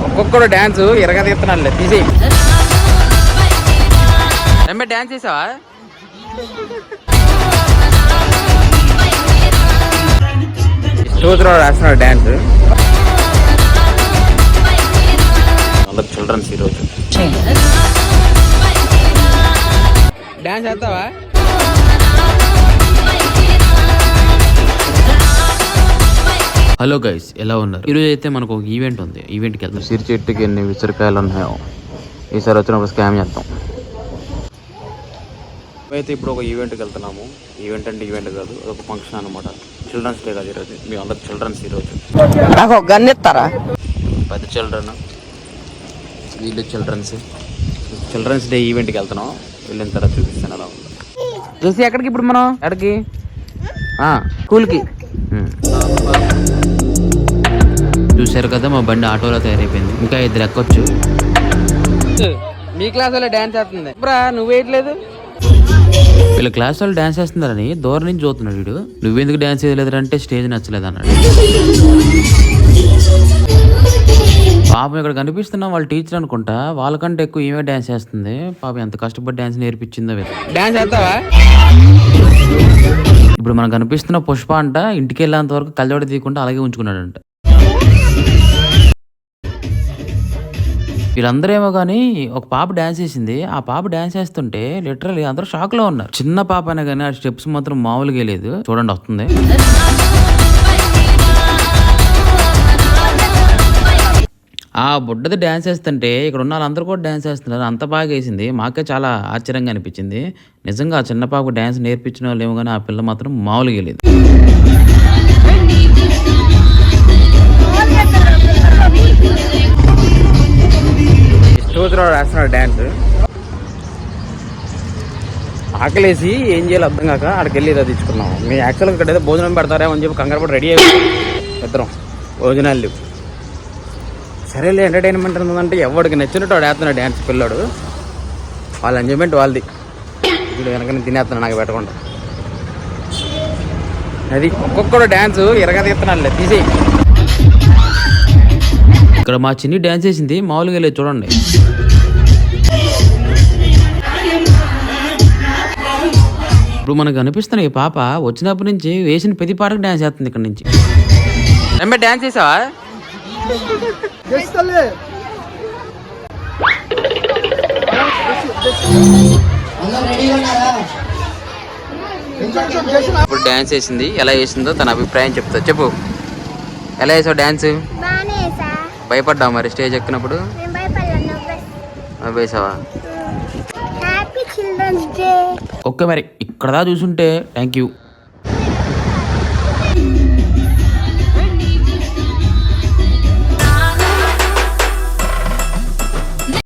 ఒక్కొక్కడు డాన్స్ ఎరగదీస్తున్నాడు తీసి రమ్య డాన్స్ చేసావా? చూతురాడు రాస్తున్నాడు డాన్స్. అందరు చిల్డ్రన్స్ ఈరోజు డాన్స్ చేస్తావా? హలో గైస్, ఎలా ఉన్నారు? ఈరోజు అయితే మనకు ఒక ఈవెంట్ ఉంది. ఈవెంట్కి వెళ్తాం. సిరి చెట్టుకి ఎన్ని విసరికాయలు ఉన్నాయో ఈసారి వచ్చినప్పుడు స్కామ్ చేస్తాం. అయితే ఇప్పుడు ఒక ఈవెంట్కి వెళ్తున్నాము. ఈవెంట్ అంటే ఈవెంట్ కాదు, ఒక ఫంక్షన్ అనమాట. చిల్డ్రన్స్ డే కాదు ఈరోజు. మీ అందరు చిల్డ్రన్స్ ఈరోజు. నాకు గన్ ఇస్తారా? పెద్ద చిల్డ్రన్, వీళ్ళు చిల్డ్రన్స్ డే ఈవెంట్కి వెళ్తున్నాం. వెళ్ళిన తర్వాత చూపిస్తాను ఎలా ఉందో. చూసి ఎక్కడికి ఇప్పుడు మనం? ఎక్కడికి? స్కూల్కి. చూసారు కదా, మా బండి ఆటోలో తయారైపోయింది. ఇంకా ఇద్దరు ఎక్కొచ్చు. మీ క్లాస్ వాళ్ళ డాన్స్ చేస్తుంది బ్రా, నువ్వు వేయట్లేదు. వీళ్ళ క్లాస్ వాళ్ళు డాన్స్ చేస్తున్నారని దూరం నుంచి చూస్తున్నాడు వీడు. నువ్వెందుకు డాన్స్ చేయలేదంటే స్టేజ్ నచ్చలేదు అన్నాడు. పాపం ఇక్కడ కనిపిస్తున్నాం వాళ్ళ టీచర్ అనుకుంటా. వాళ్ళకంటే ఎక్కువ ఈమె డాన్స్ చేస్తుంది. పాపం ఎంత కష్టపడి డాన్స్ నేర్పించిందో. డాన్స్ చేస్తావా? ఇప్పుడు మనకు కనిపిస్తున్న పుష్ప అంట ఇంటికి వెళ్ళేంత వరకు కళ్ళజోడ తీయకుండా అలాగే ఉంచుకున్నాడంట. వీళ్ళందరూ ఏమో కానీ ఒక పాప డాన్స్ చేసింది. ఆ పాప డాన్స్ చేస్తుంటే లిటరల్లీ అందరూ షాక్ లో ఉన్నారు. చిన్న పాప అయినా కానీ ఆ స్టెప్స్ మాత్రం మామూలుగా లేదు. చూడండి వస్తుంది. ఆ బుడ్డది డాన్స్ చేస్తుంటే ఇక్కడ ఉన్న వాళ్ళందరూ కూడా డాన్స్ చేస్తున్నారు. అంత బాగా వేసింది. మాకే చాలా ఆశ్చర్యంగా అనిపించింది. నిజంగా ఆ చిన్న పాపకు డాన్స్ నేర్పించిన వాళ్ళు ఏమో కానీ ఆ పిల్ల మాత్రం మామూలుగా లేదు. రాస్తున్నాడు డాన్స్. ఆకలేసి ఏం చేయాలి అర్థం కాక అక్కడికి వెళ్ళి ఇలా తెచ్చుకున్నాం. మేము యాక్చువల్గా ఇక్కడ ఏదో భోజనం పెడతారేమో అని చెప్పి కంగారు పడి రెడీ అయిపోయి ఇద్దరం భోజనాలు లేవు. సరేలే ఎంటర్టైన్మెంట్ ఉందంటే ఎవడికి నచ్చినట్టు వాడు వేస్తున్నాడు డ్యాన్స్. పిల్లాడు వాళ్ళ ఎంజాయ్మెంట్ వాళ్ళది. ఇప్పుడు వెనకనే తినేస్తున్నాడు నాకు పెట్టకుండా. అది ఒక్కొక్కడు డ్యాన్స్ ఎరగదీస్తున్నాడు తీసి. ఇక్కడ మా చిన్ని డ్యాన్స్ చేసింది మామూలుగా లేదు చూడండి. ఇప్పుడు మనకు అనిపిస్తున్న ఈ పాప వచ్చినప్పటి నుంచి వేసిన ప్రతి పాటకు డ్యాన్స్ చేస్తుంది. ఇక్కడ నుంచి రమ్య డ్యాన్స్ చేసావా? ఇప్పుడు డ్యాన్స్ చేసింది. ఎలా చేసిందో తన అభిప్రాయం చెప్తా. చెప్పు, ఎలా చేసావు డ్యాన్స్? భయపడ్డావు మరి స్టేజ్ ఎక్కినప్పుడు? వేసావా? ఓకే మరి ఇక్కడ దా చూసుంటే థ్యాంక్ యూ.